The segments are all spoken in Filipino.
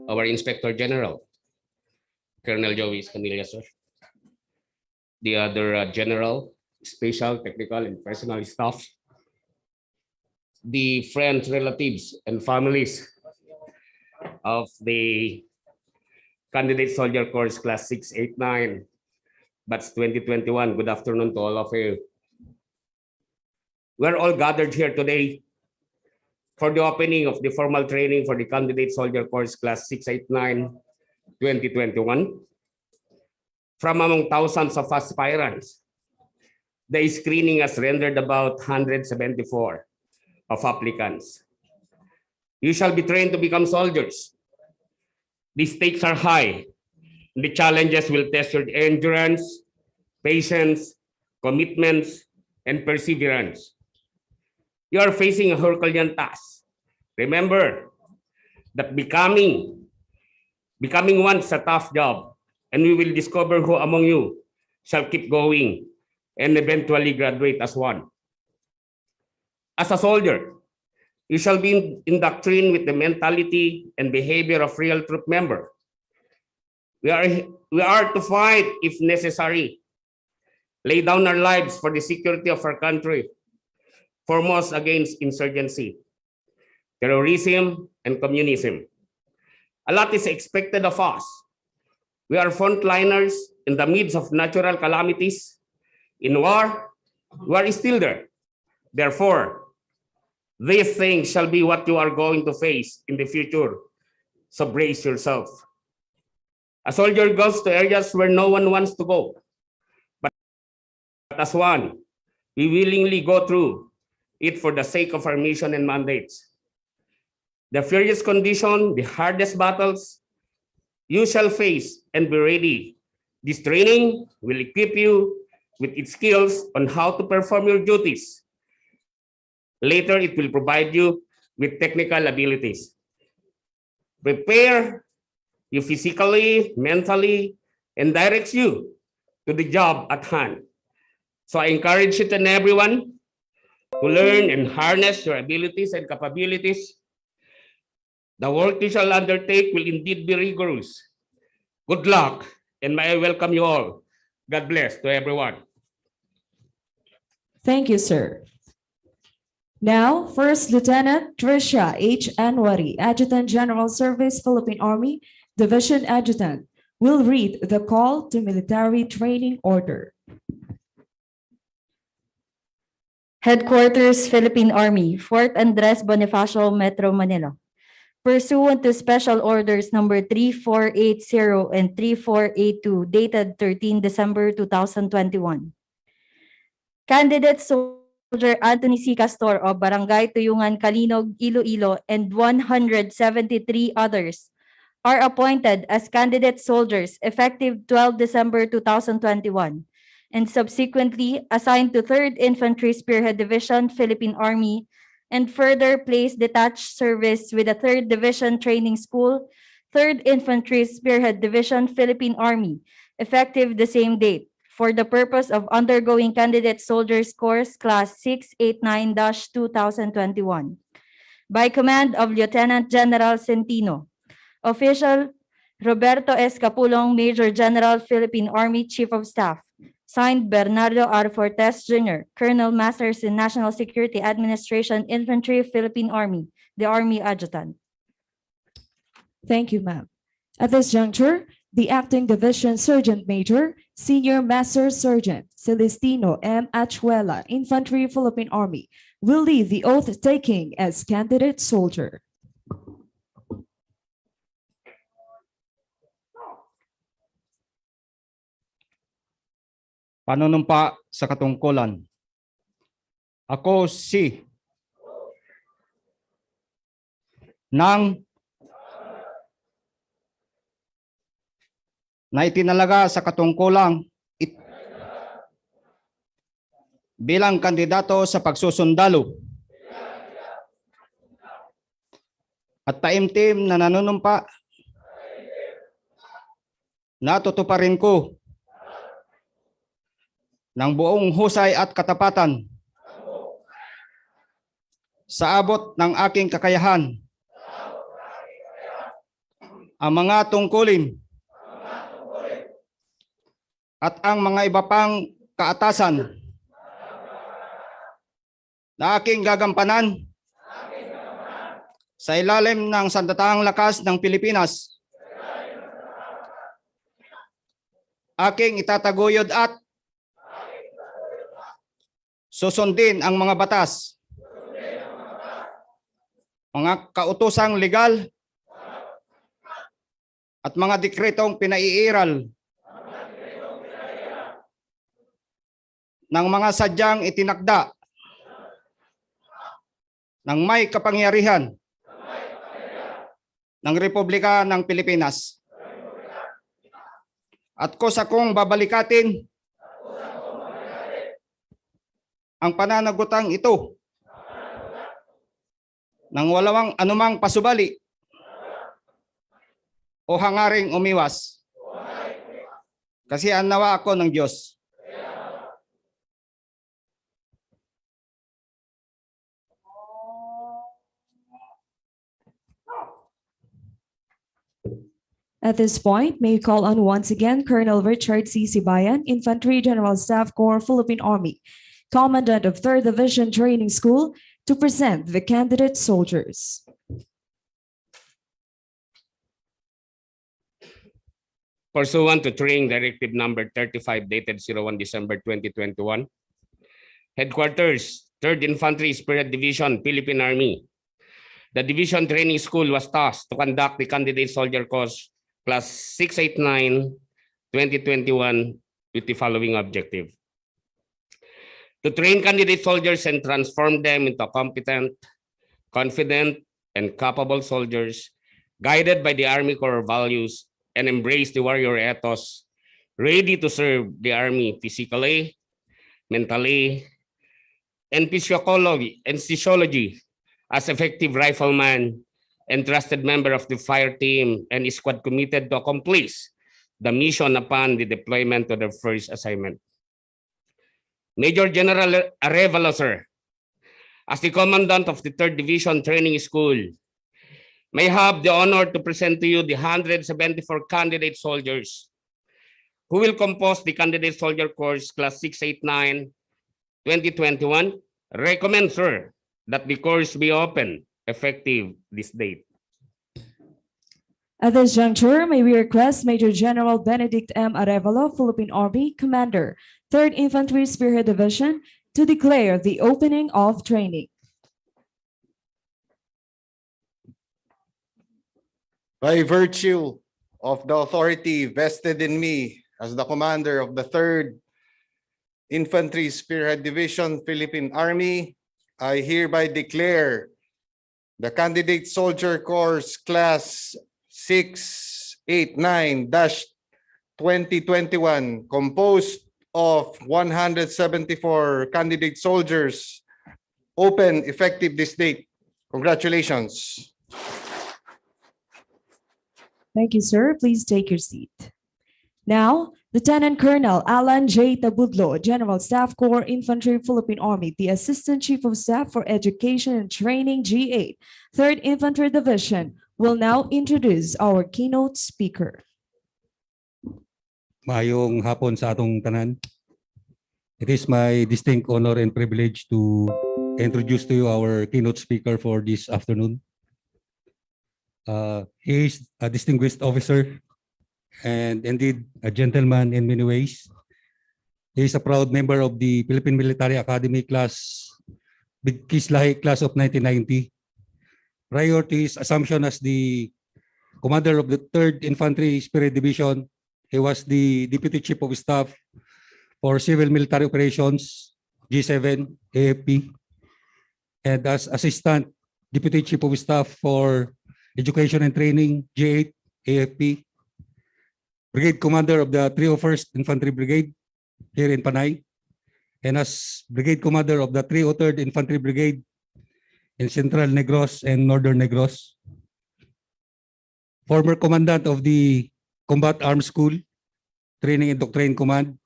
our Inspector General, Colonel Joey Escamilla, sir. The other general, special, technical, and personal staff, the friends, relatives, and families of the Candidate Soldier Course Class 689, Batch 2021. Good afternoon to all of you. We're all gathered here today for the opening of the formal training for the Candidate Soldier Course Class 689, 2021. From among thousands of aspirants, the screening has rendered about 174 of applicants. You shall be trained to become soldiers. The stakes are high. The challenges will test your endurance, patience, commitments, and perseverance. You are facing a Herculean task. Remember that becoming one is a tough job, and we will discover who among you shall keep going and eventually graduate as one. As a soldier, you shall be indoctrinated with the mentality and behavior of real troop member. We are to fight if necessary, lay down our lives for the security of our country, foremost against insurgency, terrorism, and communism. A lot is expected of us. We are frontliners in the midst of natural calamities. In war is still there. Therefore, these things shall be what you are going to face in the future. So brace yourself. A soldier goes to areas where no one wants to go. But as one, we willingly go through it for the sake of our mission and mandates. The furious condition, the hardest battles, you shall face and be ready. This training will equip you with its skills on how to perform your duties. Later, it will provide you with technical abilities. Prepare you physically, mentally, and directs you to the job at hand. So I encourage you and everyone to learn and harness your abilities and capabilities. The work you shall undertake will indeed be rigorous. Good luck, and may I welcome you all. God bless to everyone. Thank you, sir. Now, First Lieutenant Trisha H. Anwari, Adjutant General Service, Philippine Army, Division Adjutant, will read the call to military training order. Headquarters, Philippine Army, Fort Andres Bonifacio, Metro Manila. Pursuant to Special Orders number 3480 and 3482, dated 13 December 2021. Candidate Soldier Anthony C. Castor of Barangay Tuyungan, Kalinog, Iloilo, and 173 others are appointed as candidate soldiers effective 12 December 2021 and subsequently assigned to 3rd Infantry Spearhead Division, Philippine Army, and further placed detached service with the 3rd Division Training School, 3rd Infantry Spearhead Division, Philippine Army, effective the same date, for the purpose of undergoing Candidate Soldiers Course Class 689-2021. By command of Lieutenant General Centino. Official Roberto S. Capulong, Major General, Philippine Army Chief of Staff. Signed, Bernardo R. Fortes Jr., Colonel Masters in National Security Administration, Infantry, Philippine Army, the Army Adjutant. Thank you, ma'am. At this juncture, the Acting Division Sergeant Major, Senior Master Sergeant Celestino M. Achuela, Infantry, Philippine Army, will lead the oath taking as candidate soldier. Panunumpa sa katungkulan. Ako si nang na itinalaga sa katungkulang bilang kandidato sa pagsusundalo at taimtim na nanunumpa na tutuparin ko ng buong husay at katapatan sa abot ng aking kakayahan ang mga tungkulin at ang mga iba pang kaatasan na aking gagampanan sa ilalim ng sandatahang lakas ng Pilipinas. Aking itataguyod at susundin ang mga batas, mga kautosang legal at mga dekretong pinaiiral ng mga sadyang itinakda ng may kapangyarihan ng Republika ng Pilipinas. At kusa kong babalikatin ang pananagutang ito nang walang anumang pasubali o hangaring umiwas. Kasi nawa ako ng Diyos. At this point, may we call on once again Colonel Richard C. Sibayan, Infantry General Staff Corps, Philippine Army, Commandant of 3rd Division Training School, to present the candidate soldiers. Pursuant to Training Directive Number 35 dated 01 December 2021, Headquarters, 3rd Infantry Spirit Division, Philippine Army. The Division Training School was tasked to conduct the Candidate Soldier Course Class 689-2021 with the following objective: to train candidate soldiers and transform them into competent, confident, and capable soldiers guided by the Army Corps values and embrace the warrior ethos, ready to serve the Army physically, mentally, and physiology as effective rifleman and trusted member of the fire team and is squad committed to accomplish the mission upon the deployment to their first assignment. Major General AREVALO, sir, as the Commandant of the 3rd Division Training School, may have the honor to present to you the 174 candidate soldiers who will compose the Candidate Soldier Course Class 689-2021. Recommend, sir, that the course be open effective this date. At this juncture, may we request Major General Benedict M. Arevalo, Philippine Army, Commander, 3rd Infantry Spearhead Division, to declare the opening of training. By virtue of the authority vested in me as the commander of the 3rd Infantry Spearhead Division, Philippine Army, I hereby declare the Candidate Soldier Course Class 689-2021, composed of 174 candidate soldiers, open effective this date. Congratulations. Thank you, sir. Please take your seat. Now, Lieutenant Colonel Alan J. Tabudlo, General Staff Corps, Infantry, Philippine Army, the Assistant Chief of Staff for Education and Training, G8, 3rd Infantry Division, will now introduce our keynote speaker. Maayong hapon sa atong tanan. It is my distinct honor and privilege to introduce to you our keynote speaker for this afternoon. He is a distinguished officer and indeed a gentleman in many ways. He is a proud member of the Philippine Military Academy class of 1990. Prior to his assumption as the commander of the 3rd Infantry Spirit Division, he was the Deputy Chief of Staff for Civil Military Operations, G7, AFP, and as Assistant Deputy Chief of Staff for Education and Training, G8, AFP, Brigade Commander of the 301st Infantry Brigade here in Panay, and as Brigade Commander of the 303rd Infantry Brigade in Central Negros and Northern Negros. Former Commandant of the Combat Arms School, Training and Doctrine Command.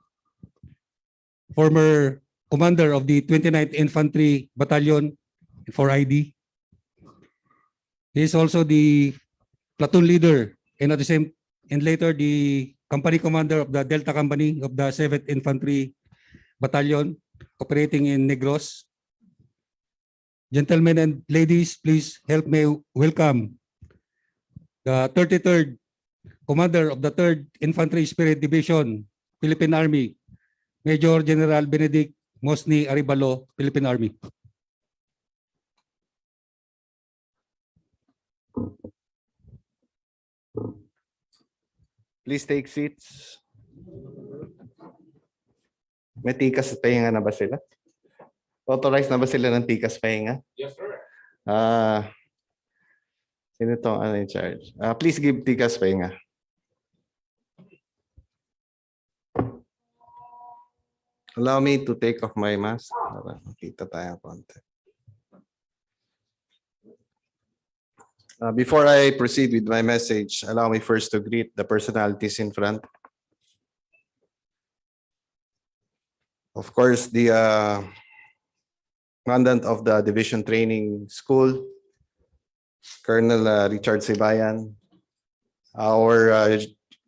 Former Commander of the 29th Infantry Battalion for ID. He is also the platoon leader and at the same, and later the company commander of the Delta Company of the 7th Infantry Battalion operating in Negros. Gentlemen and ladies, please help me welcome the 33rd Commander of the 3rd Infantry Spirit Division, Philippine Army, Major General Benedict Mosni Arevalo, Philippine Army. Please take seats. May tikas pahinga na ba sila? Authorized na ba sila ng tikas pahinga? Yes, sir. Sino to in charge? Please give tikas pahinga. Allow me to take off my mask. Para makita tayo konti. Before I proceed with my message, allow me first to greet the personalities in front. Of course, the commandant of the Division Training School, Colonel Richard Sibayan, our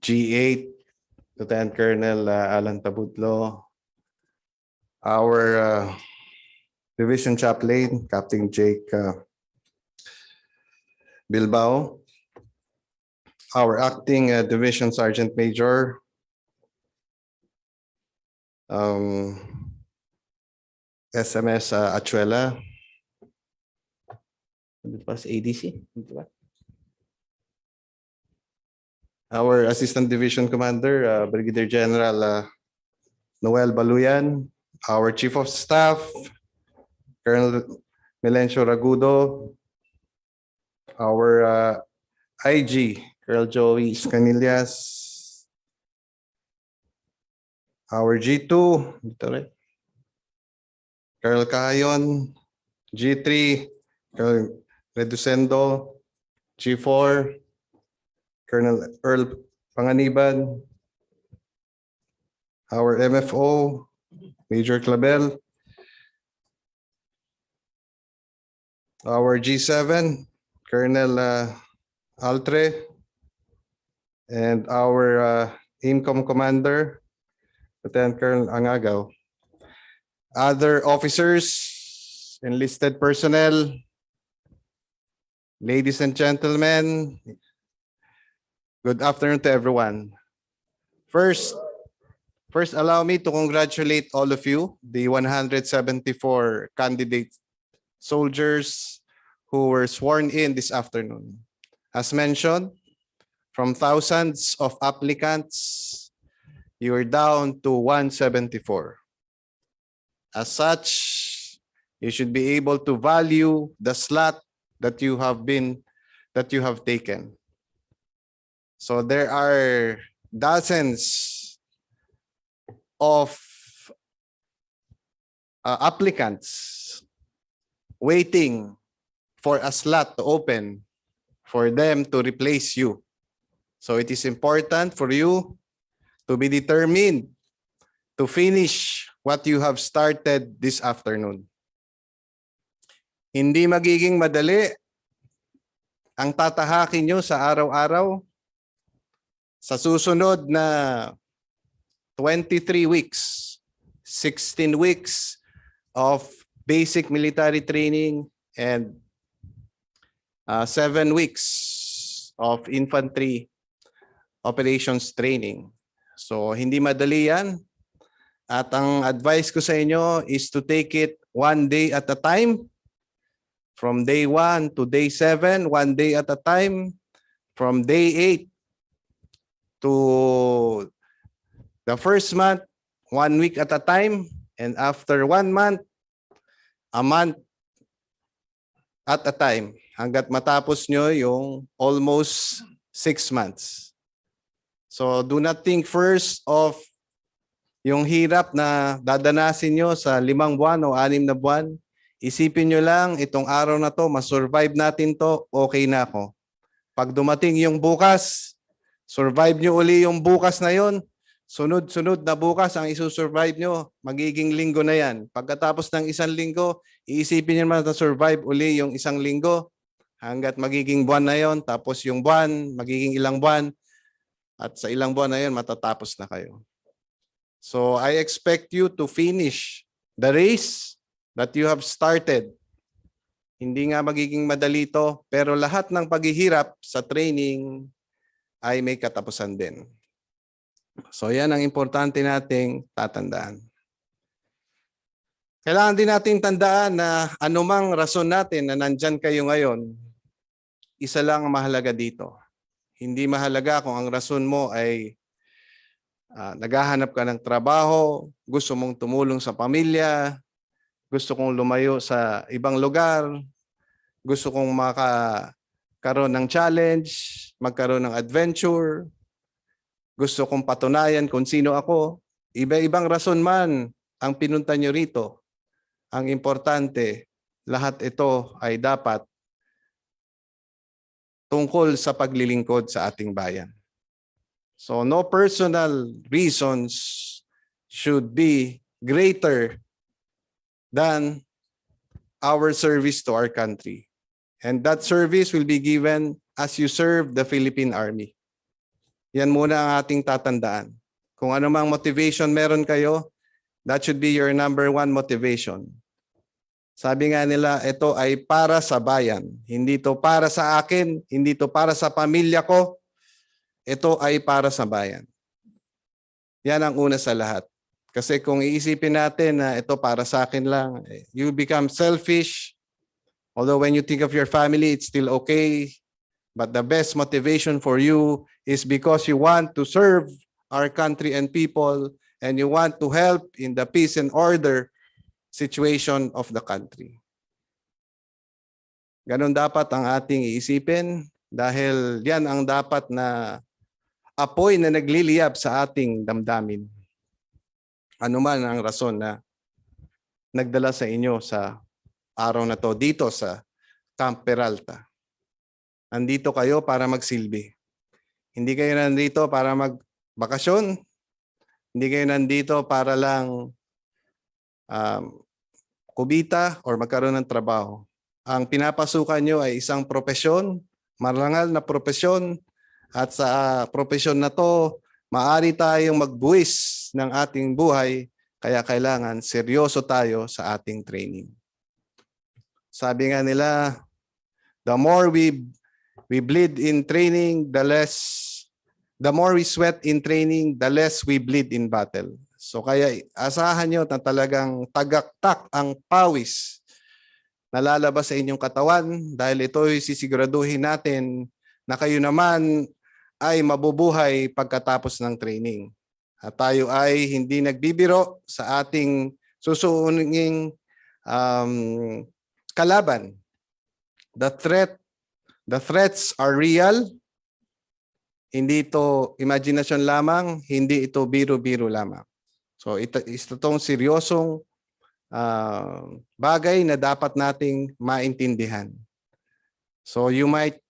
G8, Lieutenant Colonel Alan Tabudlo, our Division Chaplain, Captain Jake Bilbao, our acting Division Sergeant Major, SMS Achuela, ADC, our Assistant Division Commander, Brigadier General Noel Baluyan, our Chief of Staff, Colonel Melencio Ragudo, our IG, Colonel Joey Scanillas, our G2, Colonel Cayon, G3, Colonel Reducendo, G4, Colonel Earl Panganiban, our MFO, Major Clabel, our G7, Colonel Altre, and our IMCOM Commander, Lieutenant Colonel Angagaw. Other officers, enlisted personnel, ladies and gentlemen, good afternoon to everyone. First, allow me to congratulate all of you, the 174 candidate soldiers who were sworn in this afternoon. As mentioned, from thousands of applicants, you are down to 174. As such, you should be able to value the slot that you have taken. So there are dozens of applicants waiting for a slot to open for them to replace you. So it is important for you to be determined to finish what you have started this afternoon. Hindi magiging madali ang tatahakin nyo sa araw-araw sa susunod na 23 weeks, 16 weeks of basic military training and 7 weeks of infantry operations training. So hindi madali yan. At ang advice ko sa inyo is to take it one day at a time. From day 1 to day 7, one day at a time. From day 8 to the first month, 1 week at a time. And after 1 month, a month at a time. Hanggat matapos nyo yung almost 6 months. So do not think first of yung hirap na dadanasin nyo sa 5 buwan o 6 na buwan. Isipin nyo lang, itong araw na to, masurvive natin to, okay na ako. Pag dumating yung bukas, survive nyo uli yung bukas na yon. Sunod-sunod na bukas ang isusurvive nyo, magiging linggo na yan. Pagkatapos ng 1 linggo, iisipin nyo naman na survive uli yung 1 linggo. hanggat magiging buwan na yon, tapos yung buwan, magiging ilang buwan, at sa ilang buwan na yon, matatapos na kayo. So I expect you to finish the race that you have started. Hindi nga magiging madali ito, pero lahat ng paghihirap sa training ay may katapusan din. So yan ang importante nating tatandaan. Kailangan din nating tandaan na anumang rason natin na nandyan kayo ngayon, isa lang ang mahalaga dito. Hindi mahalaga kung ang rason mo ay naghahanap ka ng trabaho, gusto mong tumulong sa pamilya, gusto kong lumayo sa ibang lugar, gusto kong makakaroon ng challenge, magkaroon ng adventure, gusto kong patunayan kung sino ako. Iba-ibang rason man ang pinunta nyo rito. Ang importante, lahat ito ay dapat tungkol sa paglilingkod sa ating bayan. So no personal reasons should be greater than our service to our country. And that service will be given as you serve the Philippine Army. Yan muna ang ating tatandaan. Kung ano mang motivation meron kayo, that should be your number one motivation. Sabi nga nila, ito ay para sa bayan. Hindi to para sa akin, hindi to para sa pamilya ko. Ito ay para sa bayan. Yan ang una sa lahat. Kasi kung iisipin natin na ito para sa akin lang, you become selfish. Although when you think of your family, it's still okay. But the best motivation for you is because you want to serve our country and people, and you want to help in the peace and order situation of the country. Ganon dapat ang ating iisipin dahil yan ang dapat na apoy na nagliliyab sa ating damdamin. Ano man ang rason na nagdala sa inyo sa araw na to dito sa Camp Peralta. Nandito kayo para magsilbi. Hindi kayo nandito para magbakasyon. Hindi kayo nandito para lang kubita or magkaroon ng trabaho. Ang pinapasukan nyo ay isang propesyon, marangal na propesyon, at sa propesyon na to, maaari tayong magbuwis ng ating buhay, kaya kailangan seryoso tayo sa ating training. Sabi nga nila, the more we bleed in training, the more we sweat in training, the less we bleed in battle. So kaya asahan nyo na talagang tagaktak ang pawis na lalabas sa inyong katawan dahil ito'y sisiguraduhin natin na kayo naman ay mabubuhay pagkatapos ng training. At tayo ay hindi nagbibiro sa ating susuninging kalaban. The threats are real. Hindi ito imagination lamang, hindi ito biro-biro lamang. So ito itong seryosong bagay na dapat nating maintindihan. So you might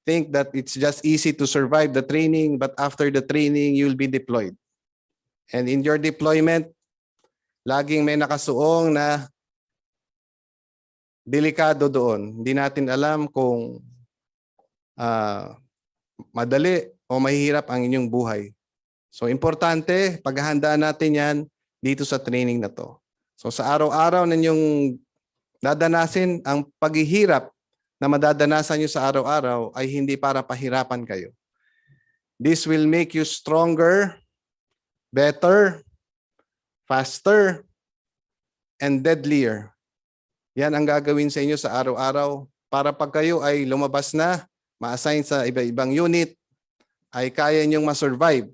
think that it's just easy to survive the training, but after the training, you'll be deployed. And in your deployment, laging may nakasuong na delikado doon. Hindi natin alam kung madali o mahihirap ang inyong buhay. So importante, paghahandaan natin yan dito sa training na to. So sa araw-araw ninyong dadanasin, ang paghihirap na madadanasan nyo sa araw-araw ay hindi para pahirapan kayo. This will make you stronger, better, faster, and deadlier. Yan ang gagawin sa inyo sa araw-araw para pag kayo ay lumabas na, ma-assign sa iba-ibang unit, ay kaya nyong ma-survive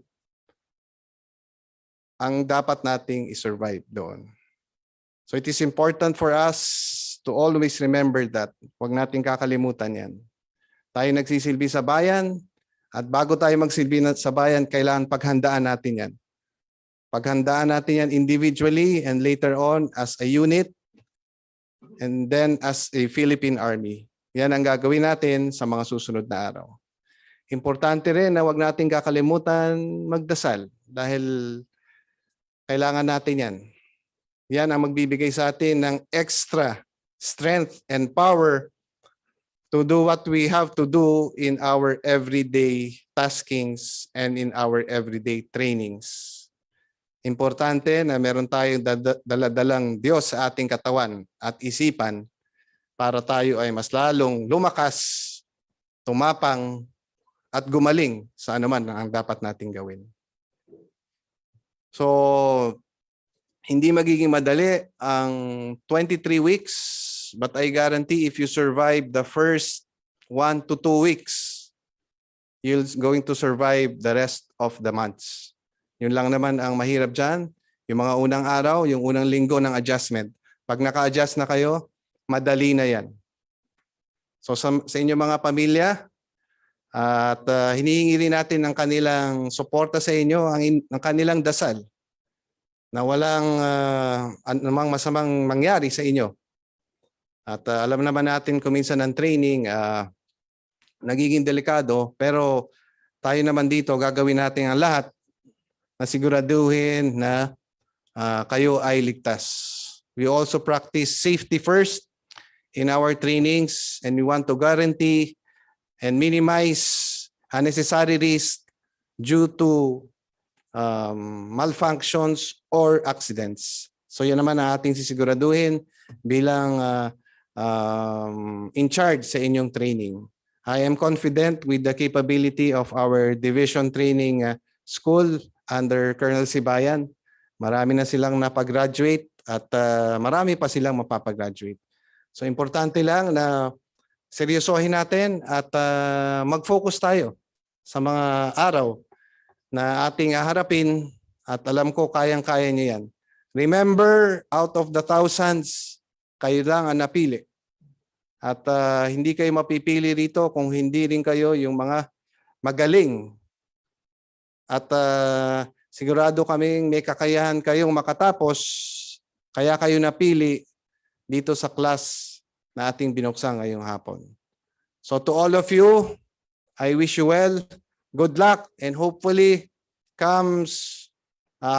ang dapat nating i-survive doon. So it is important for us to always remember that. Huwag nating kakalimutan yan. Tayo nagsisilbi sa bayan, at bago tayo magsilbi sa bayan, kailangan paghandaan natin yan. Paghandaan natin yan individually and later on as a unit and then as a Philippine Army. Yan ang gagawin natin sa mga susunod na araw. Importante rin na huwag nating kakalimutan magdasal dahil kailangan natin yan. Yan ang magbibigay sa atin ng extra strength and power to do what we have to do in our everyday taskings and in our everyday trainings. Importante na meron tayong daladalang Diyos sa ating katawan at isipan para tayo ay mas lalong lumakas, tumapang, at gumaling sa anuman ang dapat nating gawin. So, hindi magiging madali ang 23 weeks, but I guarantee if you survive the first 1 to 2 weeks, you're going to survive the rest of the months. Yun lang naman ang mahirap dyan. Yung mga unang araw, yung unang linggo ng adjustment. Pag naka-adjust na kayo, madali na yan. So sa inyong mga pamilya, at hinihingi rin natin ng kanilang suporta sa inyo, ang kanilang dasal na walang anumang masamang mangyari sa inyo. At alam naman natin kung minsan ang training nagiging delikado, pero tayo naman dito gagawin natin ang lahat na siguraduhin na kayo ay ligtas. We also practice safety first in our trainings, and we want to guarantee and minimize unnecessary risk due to malfunctions or accidents. So yun naman ang ating sisiguraduhin bilang in charge sa inyong training. I am confident with the capability of our division training school under Colonel Sibayan. Marami na silang napag-graduate at marami pa silang mapapagraduate. So importante lang na seryosohin natin at mag-focus tayo sa mga araw na ating haharapin at alam ko kayang-kaya niyo yan. Remember, out of the thousands, kayo lang ang napili. At hindi kayo mapipili rito kung hindi rin kayo yung mga magaling. At sigurado kaming may kakayahan kayong makatapos, kaya kayo napili dito sa class na ating binuksan ngayong hapon. So to all of you, I wish you well, good luck, and hopefully comes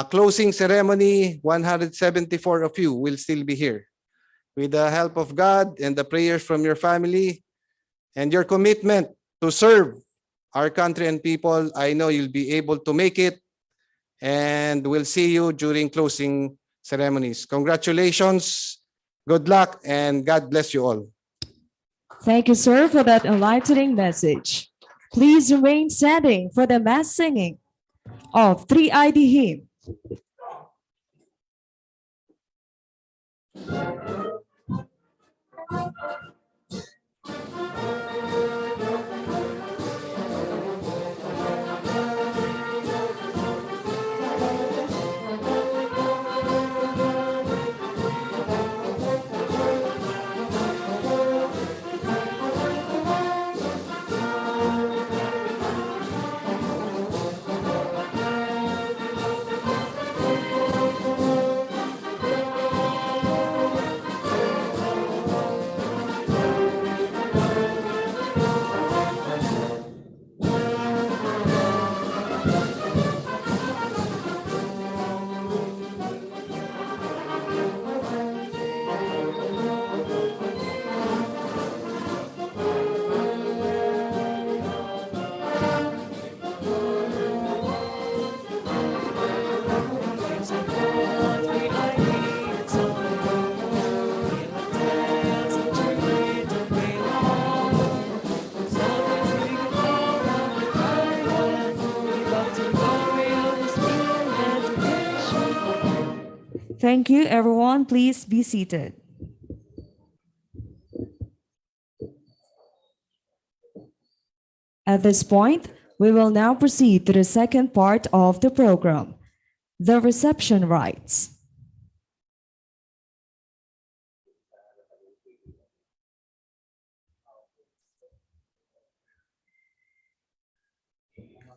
closing ceremony, 174 of you will still be here. With the help of God and the prayers from your family and your commitment to serve our country and people, I know you'll be able to make it, and we'll see you during closing ceremonies. Congratulations, good luck, and God bless you all. Thank you, sir, for that enlightening message. Please remain standing for the mass singing of 3ID hymn. Thank you, everyone. Please be seated. At this point, we will now proceed to the second part of the program, the reception rites.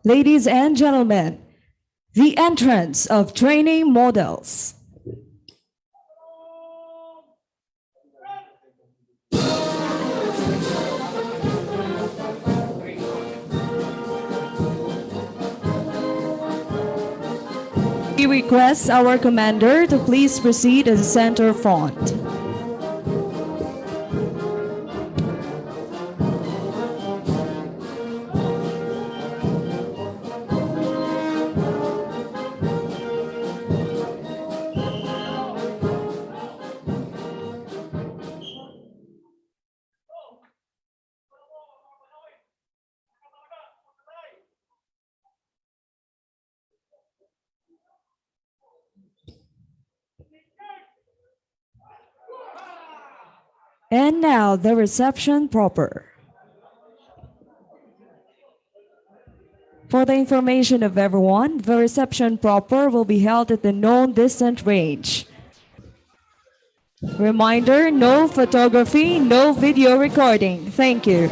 Ladies and gentlemen, the entrance of training models. We request our commander to please proceed as the center front. And now the reception proper. For the information of everyone, the reception proper will be held at the known distant range. Reminder, no photography, no video recording. Thank you.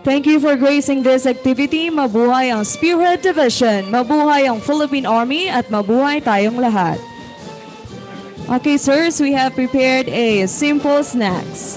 Thank you for gracing this activity. Mabuhay ang Spearhead Division, mabuhay ang Philippine Army, at mabuhay tayong lahat. Okay, sirs, we have prepared a simple snacks.